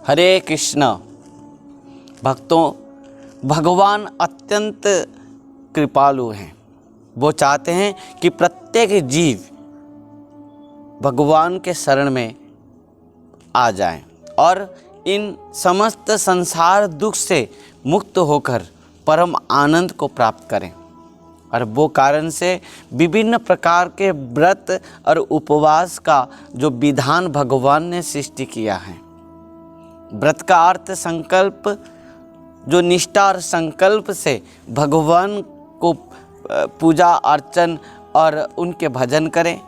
हरे कृष्ण। भक्तों, भगवान अत्यंत कृपालु हैं। वो चाहते हैं कि प्रत्येक जीव भगवान के शरण में आ जाए और इन समस्त संसार दुख से मुक्त होकर परम आनंद को प्राप्त करें। और वो कारण से विभिन्न प्रकार के व्रत और उपवास का जो विधान भगवान ने सृष्टि किया है। व्रत का अर्थ संकल्प, जो निष्ठा और संकल्प से भगवान को पूजा अर्चन और उनके भजन करें।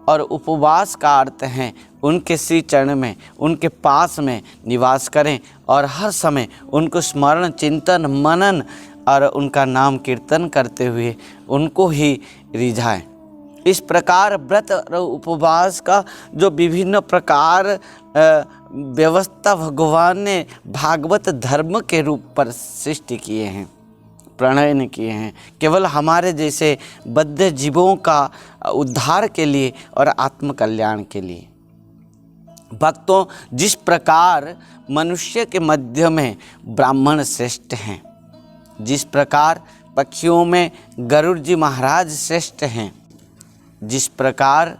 और उपवास का अर्थ है उनके श्री चरण में, उनके पास में निवास करें और हर समय उनको स्मरण, चिंतन, मनन और उनका नाम कीर्तन करते हुए उनको ही रिझाएं। इस प्रकार व्रत और उपवास का जो विभिन्न प्रकार व्यवस्था भगवान ने भागवत धर्म के रूप पर सृष्टि किए हैं, प्रणयन किए हैं, केवल हमारे जैसे बद्ध जीवों का उद्धार के लिए और आत्म कल्याण के लिए। भक्तों, जिस प्रकार मनुष्य के मध्य में ब्राह्मण श्रेष्ठ हैं, जिस प्रकार पक्षियों में गरुड़ जी महाराज श्रेष्ठ हैं, जिस प्रकार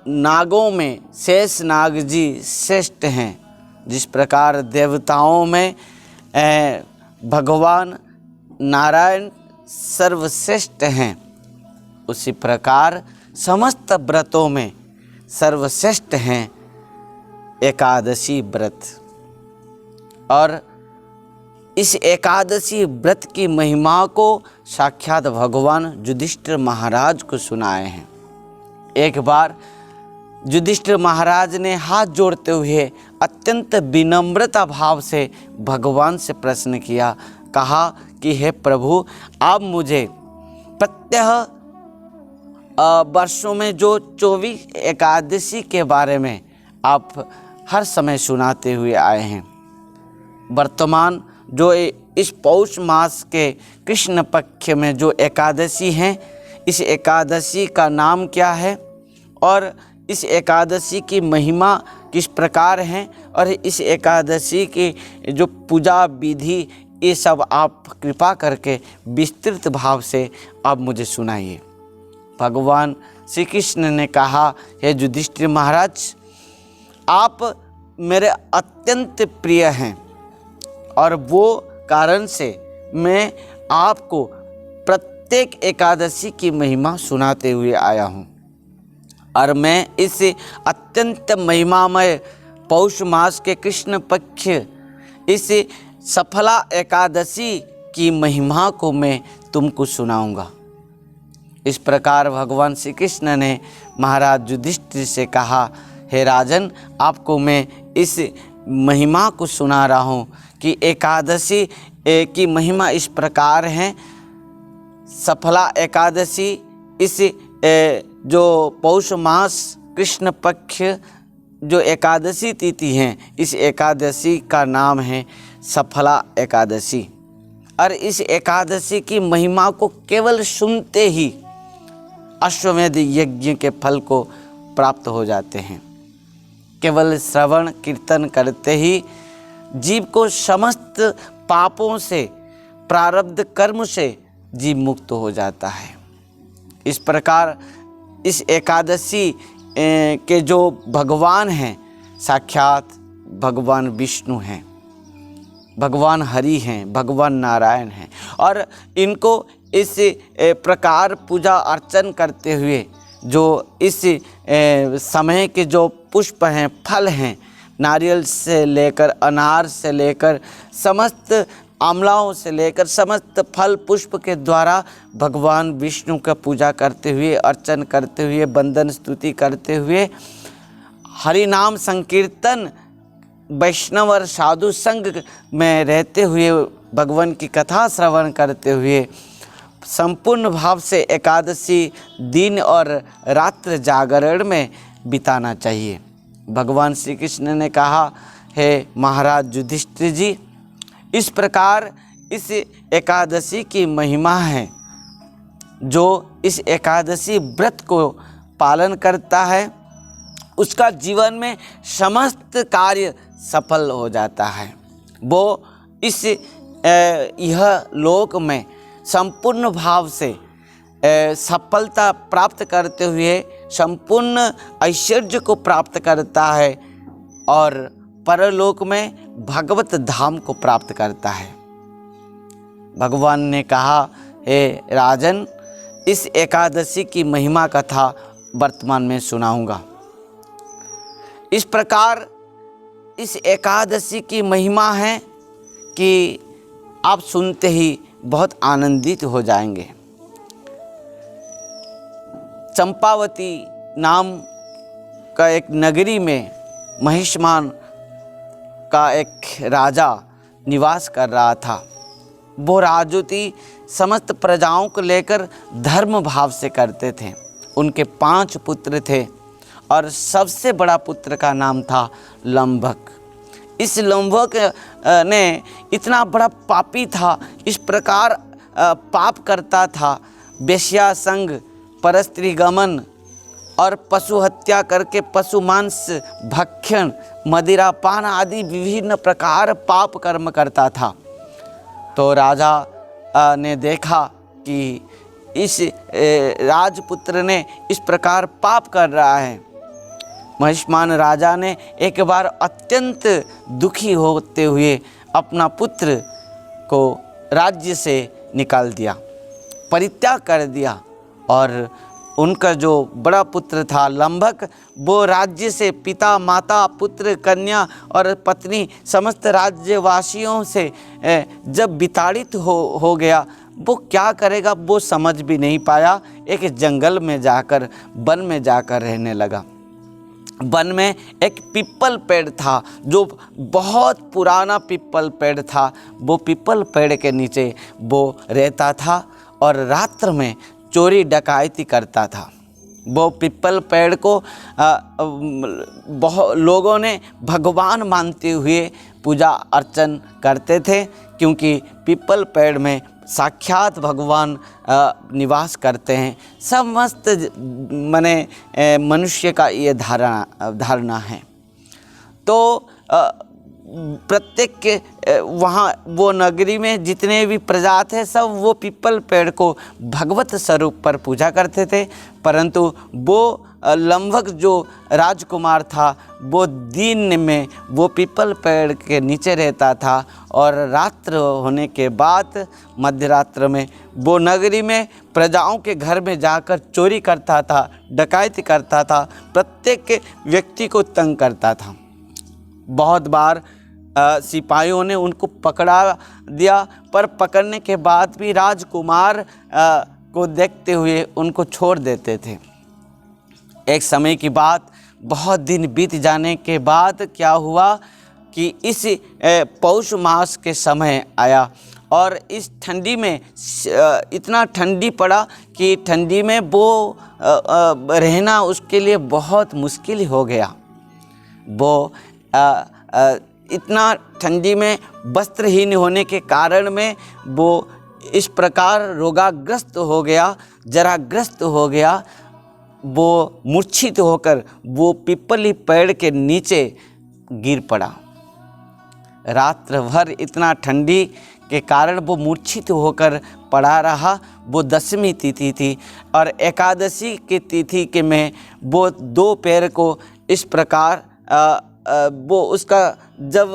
नागों में शेष नाग जी श्रेष्ठ हैं, जिस प्रकार देवताओं में भगवान नारायण सर्वश्रेष्ठ हैं, उसी प्रकार समस्त व्रतों में सर्वश्रेष्ठ हैं एकादशी व्रत। और इस एकादशी व्रत की महिमा को साक्षात भगवान युधिष्ठिर महाराज को सुनाए हैं। एक बार युधिष्ठिर महाराज ने हाथ जोड़ते हुए अत्यंत विनम्रता भाव से भगवान से प्रश्न किया, कहा कि हे प्रभु, आप मुझे प्रत्यह वर्षों में जो 24 एकादशी के बारे में आप हर समय सुनाते हुए आए हैं, वर्तमान जो इस पौष मास के कृष्ण पक्ष में जो एकादशी हैं, इस एकादशी का नाम क्या है और इस एकादशी की महिमा किस प्रकार है और इस एकादशी की जो पूजा विधि, ये सब आप कृपा करके विस्तृत भाव से आप मुझे सुनाइए। भगवान श्री कृष्ण ने कहा, हे युधिष्ठिर महाराज, आप मेरे अत्यंत प्रिय हैं और वो कारण से मैं आपको प्रत्येक एकादशी की महिमा सुनाते हुए आया हूँ। और मैं इस अत्यंत महिमामय पौष मास के कृष्ण पक्ष इस सफला एकादशी की महिमा को मैं तुमको सुनाऊंगा। इस प्रकार भगवान श्री कृष्ण ने महाराज युधिष्ठिर से कहा, हे राजन, आपको मैं इस महिमा को सुना रहा हूँ कि एकादशी की महिमा इस प्रकार है। सफला एकादशी, इस जो पौष मास कृष्ण पक्ष जो एकादशी तिथि हैं, इस एकादशी का नाम है सफला एकादशी। और इस एकादशी की महिमा को केवल सुनते ही अश्वमेध यज्ञ के फल को प्राप्त हो जाते हैं। केवल श्रवण कीर्तन करते ही जीव को समस्त पापों से, प्रारब्ध कर्म से जीव मुक्त हो जाता है। इस प्रकार इस एकादशी के जो भगवान हैं, साक्षात भगवान विष्णु हैं, भगवान हरि हैं, भगवान नारायण हैं। और इनको इस प्रकार पूजा अर्चन करते हुए जो इस समय के जो पुष्प हैं, फल हैं, नारियल से लेकर अनार से लेकर समस्त आंवलाओं से लेकर समस्त फल पुष्प के द्वारा भगवान विष्णु का पूजा करते हुए, अर्चन करते हुए, वंदन स्तुति करते हुए, हरि नाम संकीर्तन, वैष्णव और साधु संग में रहते हुए, भगवान की कथा श्रवण करते हुए संपूर्ण भाव से एकादशी दिन और रात्र जागरण में बिताना चाहिए। भगवान श्री कृष्ण ने कहा, हे महाराज युधिष्ठिर जी, इस प्रकार इस एकादशी की महिमा है। जो इस एकादशी व्रत को पालन करता है उसका जीवन में समस्त कार्य सफल हो जाता है। वो इस यह लोक में संपूर्ण भाव से सफलता प्राप्त करते हुए संपूर्ण ऐश्वर्य को प्राप्त करता है और परलोक में भगवत धाम को प्राप्त करता है। भगवान ने कहा, हे राजन, इस एकादशी की महिमा कथा वर्तमान में सुनाऊंगा। इस प्रकार इस एकादशी की महिमा है कि आप सुनते ही बहुत आनंदित हो जाएंगे। चंपावती नाम का एक नगरी में महिष्मान का एक राजा निवास कर रहा था। वो राजूती समस्त प्रजाओं को लेकर धर्म भाव से करते थे। उनके 5 पुत्र थे और सबसे बड़ा पुत्र का नाम था लंभक। इस लंभक ने इतना बड़ा पापी था, इस प्रकार पाप करता था, वेश्या संग, परस्त्री गमन और पशु हत्या करके पशु मांस भक्षण, मदिरापान आदि विभिन्न प्रकार पाप कर्म करता था। तो राजा ने देखा कि इस राजपुत्र ने इस प्रकार पाप कर रहा है। महिष्मान राजा ने एक बार अत्यंत दुखी होते हुए अपना पुत्र को राज्य से निकाल दिया, परित्याग कर दिया और उनका जो बड़ा पुत्र था लंभक, वो राज्य से पिता, माता, पुत्र, कन्या और पत्नी समस्त राज्यवासियों से जब विताड़ित हो गया, वो क्या करेगा वो समझ भी नहीं पाया। एक जंगल में जाकर, वन में जाकर रहने लगा। वन में एक पीपल पेड़ था, जो बहुत पुराना पीपल पेड़ था। वो पीपल पेड़ के नीचे वो रहता था और रात्र में चोरी डकैती करता था। वो पीपल पेड़ को बहुत लोगों ने भगवान मानते हुए पूजा अर्चन करते थे, क्योंकि पीपल पेड़ में साक्षात भगवान निवास करते हैं। समस्त मनुष्य का ये धारणा है। तो प्रत्येक वहाँ वो नगरी में जितने भी प्रजा थे सब वो पीपल पेड़ को भगवत स्वरूप पर पूजा करते थे। परंतु वो लंभक जो राजकुमार था वो दिन में वो पीपल पेड़ के नीचे रहता था और रात्र होने के बाद मध्य रात्र में वो नगरी में प्रजाओं के घर में जाकर चोरी करता था, डकैती करता था, प्रत्येक व्यक्ति को तंग करता था। बहुत बार सिपाहियों ने उनको पकड़ा दिया, पर पकड़ने के बाद भी राजकुमार को देखते हुए उनको छोड़ देते थे। एक समय की बात, बहुत दिन बीत जाने के बाद क्या हुआ कि इस पौष मास के समय आया और इस ठंडी में इतना ठंडी पड़ा कि ठंडी में वो रहना उसके लिए बहुत मुश्किल हो गया। वो इतना ठंडी में वस्त्रहीन होने के कारण में वो इस प्रकार रोगाग्रस्त हो गया, जराग्रस्त हो गया। वो मूर्छित होकर वो पीपली पेड़ के नीचे गिर पड़ा। रात्र भर इतना ठंडी के कारण वो मूर्छित होकर पड़ा रहा। वो 10वीं तिथि थी और एकादशी की तिथि के में वो 2 पैर को इस प्रकार वो उसका जब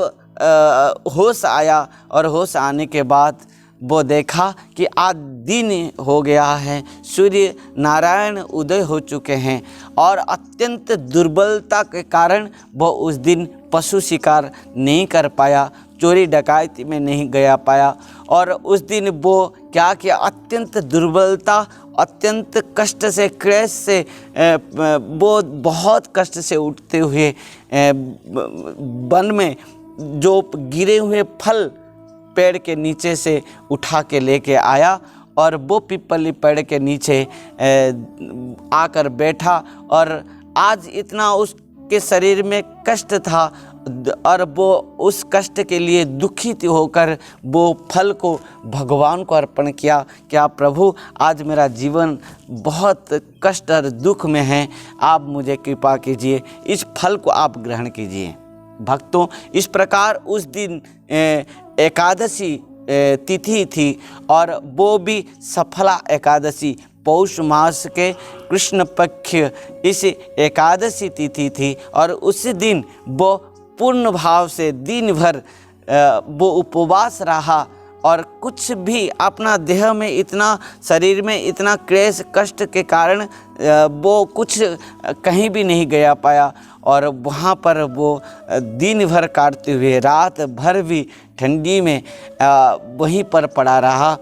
होश आया और होश आने के बाद वो देखा कि आज दिन हो गया है, सूर्य नारायण उदय हो चुके हैं और अत्यंत दुर्बलता के कारण वो उस दिन पशु शिकार नहीं कर पाया, चोरी डकैती में नहीं गया पाया। और उस दिन वो क्या किया, अत्यंत दुर्बलता, अत्यंत कष्ट से, क्लेश से वो बहुत कष्ट से उठते हुए वन में जो गिरे हुए फल पेड़ के नीचे से उठा के लेके आया और वो पीपली पेड़ के नीचे आकर बैठा। और आज इतना उसके शरीर में कष्ट था और वो उस कष्ट के लिए दुखित होकर वो फल को भगवान को अर्पण किया। क्या प्रभु, आज मेरा जीवन बहुत कष्ट और दुख में है, आप मुझे कृपा कीजिए, इस फल को आप ग्रहण कीजिए। भक्तों, इस प्रकार उस दिन एकादशी तिथि थी और वो भी सफला एकादशी, पौष मास के कृष्ण पक्ष इस एकादशी तिथि थी। और उस दिन वो पूर्ण भाव से दिन भर वो उपवास रहा और कुछ भी अपना देह में इतना, शरीर में इतना क्लेश कष्ट के कारण वो कुछ कहीं भी नहीं गया पाया। और वहाँ पर वो दिन भर काटते हुए रात भर भी ठंडी में वहीं पर पड़ा रहा,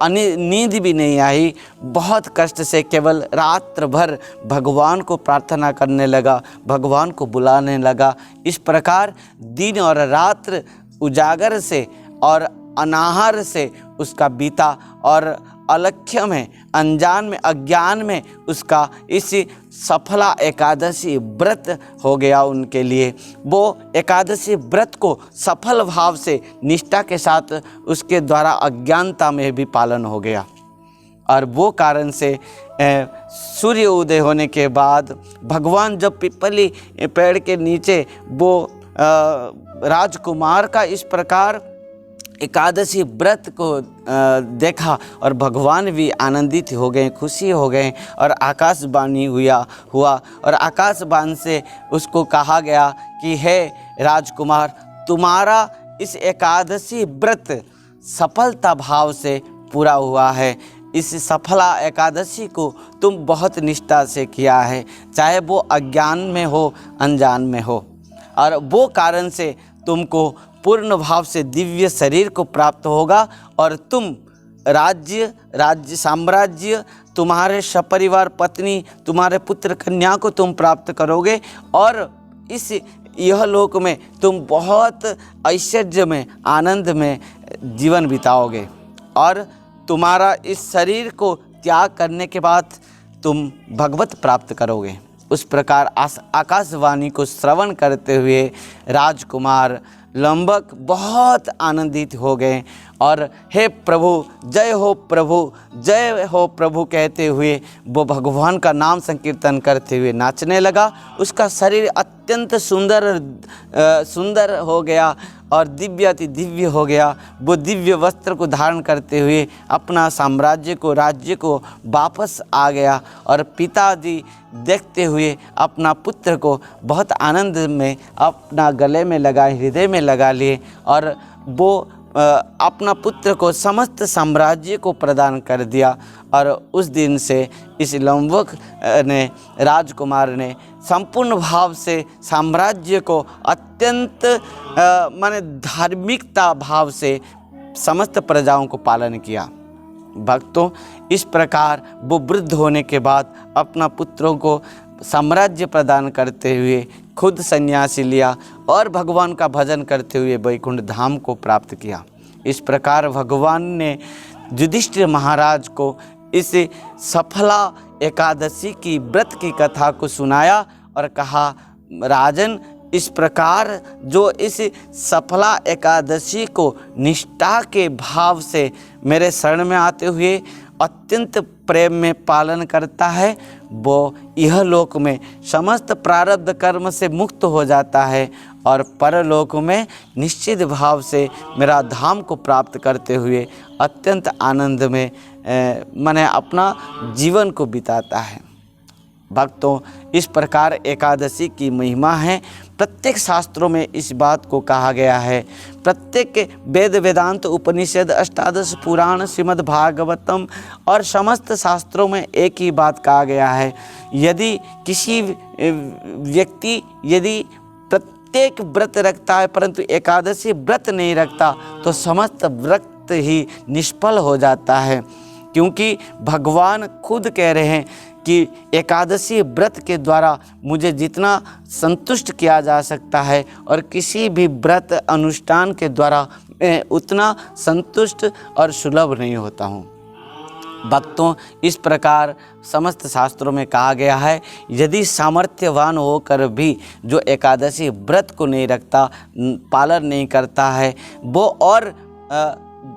नींद भी नहीं आई, बहुत कष्ट से केवल रात्र भर भगवान को प्रार्थना करने लगा, भगवान को बुलाने लगा। इस प्रकार दिन और रात्र उजागर से और अनाहार से उसका बीता और अलक्ष्य में, अनजान में, अज्ञान में उसका इस सफला एकादशी व्रत हो गया उनके लिए। वो एकादशी व्रत को सफल भाव से निष्ठा के साथ उसके द्वारा अज्ञानता में भी पालन हो गया। और वो कारण से सूर्य उदय होने के बाद भगवान जब पिपली पेड़ के नीचे वो राजकुमार का इस प्रकार एकादशी व्रत को देखा और भगवान भी आनंदित हो गए, खुशी हो गए। और आकाशवाणी हुआ और आकाशवाणी से उसको कहा गया कि हे राजकुमार, तुम्हारा इस एकादशी व्रत सफलता भाव से पूरा हुआ है। इस सफला एकादशी को तुम बहुत निष्ठा से किया है, चाहे वो अज्ञान में हो, अनजान में हो, और वो कारण से तुमको पूर्ण भाव से दिव्य शरीर को प्राप्त होगा और तुम राज्य साम्राज्य, तुम्हारे सपरिवार पत्नी, तुम्हारे पुत्र कन्या को तुम प्राप्त करोगे और इस यह लोक में तुम बहुत ऐश्वर्य में, आनंद में जीवन बिताओगे। और तुम्हारा इस शरीर को त्याग करने के बाद तुम भगवत प्राप्त करोगे। उस प्रकार आकाशवाणी को श्रवण करते हुए राजकुमार लंबक बहुत आनंदित हो गए और हे प्रभु, जय हो प्रभु, जय हो प्रभु कहते हुए वो भगवान का नाम संकीर्तन करते हुए नाचने लगा। उसका शरीर अत्यंत सुंदर हो गया और दिव्य अति दिव्य हो गया। वो दिव्य वस्त्र को धारण करते हुए अपना साम्राज्य को, राज्य को वापस आ गया और पिताजी देखते हुए अपना पुत्र को बहुत आनंद में अपना गले में लगा, हृदय में लगा लिए और वो अपना पुत्र को समस्त साम्राज्य को प्रदान कर दिया। और उस दिन से इस लंबक ने, राजकुमार ने संपूर्ण भाव से साम्राज्य को अत्यंत माने धार्मिकता भाव से समस्त प्रजाओं को पालन किया। भक्तों, इस प्रकार वो वृद्ध होने के बाद अपना पुत्रों को साम्राज्य प्रदान करते हुए खुद सन्यासी लिया और भगवान का भजन करते हुए वैकुंठ धाम को प्राप्त किया। इस प्रकार भगवान ने युधिष्ठिर महाराज को इस सफला एकादशी की व्रत की कथा को सुनाया और कहा, राजन, इस प्रकार जो इस सफला एकादशी को निष्ठा के भाव से मेरे शरण में आते हुए अत्यंत प्रेम में पालन करता है, वो यह लोक में समस्त प्रारब्ध कर्म से मुक्त हो जाता है और परलोक में निश्चित भाव से मेरा धाम को प्राप्त करते हुए अत्यंत आनंद में माने अपना जीवन को बिताता है। भक्तों, इस प्रकार एकादशी की महिमा है। प्रत्येक शास्त्रों में इस बात को कहा गया है। प्रत्येक वेद, वेदांत, उपनिषद, अष्टादश पुराण, श्रीमद् भागवतम और समस्त शास्त्रों में एक ही बात कहा गया है, यदि किसी व्यक्ति यदि प्रत्येक व्रत रखता है परंतु एकादशी व्रत नहीं रखता तो समस्त व्रत ही निष्फल हो जाता है। क्योंकि भगवान खुद कह रहे हैं कि एकादशी व्रत के द्वारा मुझे जितना संतुष्ट किया जा सकता है और किसी भी व्रत अनुष्ठान के द्वारा मैं उतना संतुष्ट और सुलभ नहीं होता हूँ। भक्तों, इस प्रकार समस्त शास्त्रों में कहा गया है, यदि सामर्थ्यवान होकर भी जो एकादशी व्रत को नहीं रखता, पालन नहीं करता है, वो और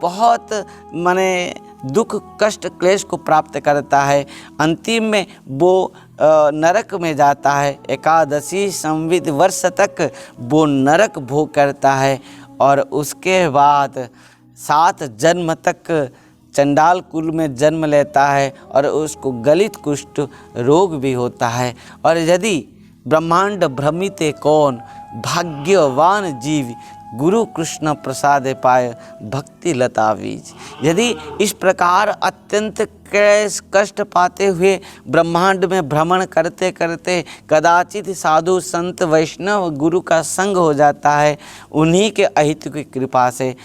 बहुत माने दुख कष्ट क्लेश को प्राप्त करता है। अंतिम में वो नरक में जाता है। एकादशी संविद वर्ष तक वो नरक भोग करता है और उसके बाद 7 जन्म तक चंडाल कुल में जन्म लेता है और उसको गलित कुष्ठ रोग भी होता है। और यदि ब्रह्मांड भ्रमिते कौन, भाग्यवान जीव गुरु कृष्ण प्रसाद पाए, भक्ति लता बीज। यदि इस प्रकार अत्यंत क्लेश कष्ट पाते हुए ब्रह्मांड में भ्रमण करते करते कदाचित साधु संत वैष्णव गुरु का संग हो जाता है, उन्हीं के अहित की कृपा से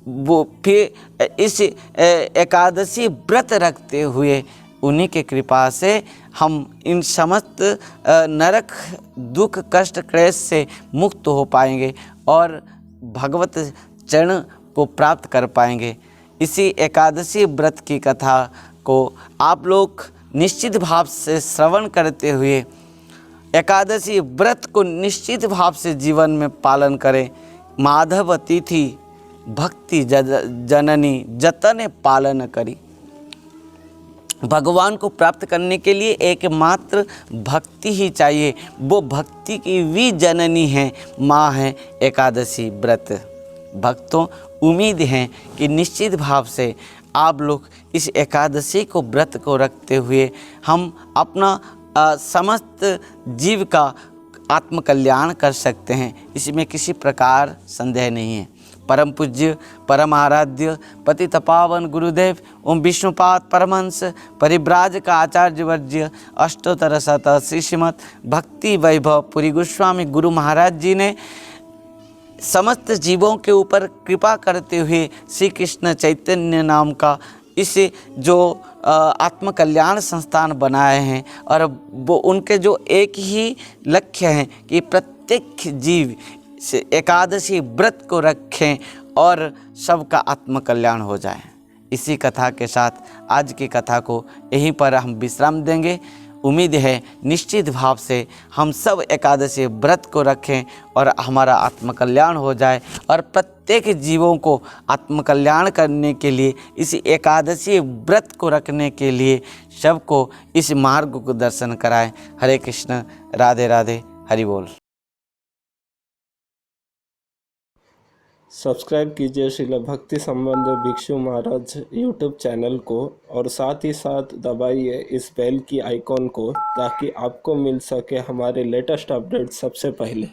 वो फिर इस एकादशी व्रत रखते हुए उन्हीं के कृपा से हम इन समस्त नरक दुख कष्ट क्लेश से मुक्त हो पाएंगे और भगवत चरण को प्राप्त कर पाएंगे। इसी एकादशी व्रत की कथा को आप लोग निश्चित भाव से श्रवण करते हुए एकादशी व्रत को निश्चित भाव से जीवन में पालन करें। माधव तिथि भक्ति जननी जतन पालन करी। भगवान को प्राप्त करने के लिए एकमात्र भक्ति ही चाहिए। वो भक्ति की भी जननी है, माँ है एकादशी व्रत। भक्तों, उम्मीद है कि निश्चित भाव से आप लोग इस एकादशी को व्रत को रखते हुए हम अपना समस्त जीव का आत्मकल्याण कर सकते हैं। इसमें किसी प्रकार संदेह नहीं है। परम पूज्य परम आराध्य पतित पावन गुरुदेव ओम विष्णुपाद परमहंस परिव्राजक आचार्य वर्ज्य अष्टोत्तर शत श्री श्रीमद् भक्ति वैभव पुरी गोस्वामी गुरु महाराज जी ने समस्त जीवों के ऊपर कृपा करते हुए श्री कृष्ण चैतन्य नाम का इस जो आत्मकल्याण संस्थान बनाए हैं और वो उनके जो एक ही लक्ष्य है कि प्रत्येक जीव से एकादशी व्रत को रखें और सबका आत्मकल्याण हो जाए। इसी कथा के साथ आज की कथा को यहीं पर हम विश्राम देंगे। उम्मीद है निश्चित भाव से हम सब एकादशी व्रत को रखें और हमारा आत्मकल्याण हो जाए और प्रत्येक जीवों को आत्मकल्याण करने के लिए इस एकादशी व्रत को रखने के लिए सबको इस मार्ग को दर्शन कराएं। हरे कृष्ण, राधे राधे, हरि बोल। सब्सक्राइब कीजिए श्रील भक्ति संबंध भिक्षु महाराज यूट्यूब चैनल को और साथ ही साथ दबाइए इस बेल की आइकॉन को ताकि आपको मिल सके हमारे लेटेस्ट अपडेट सबसे पहले।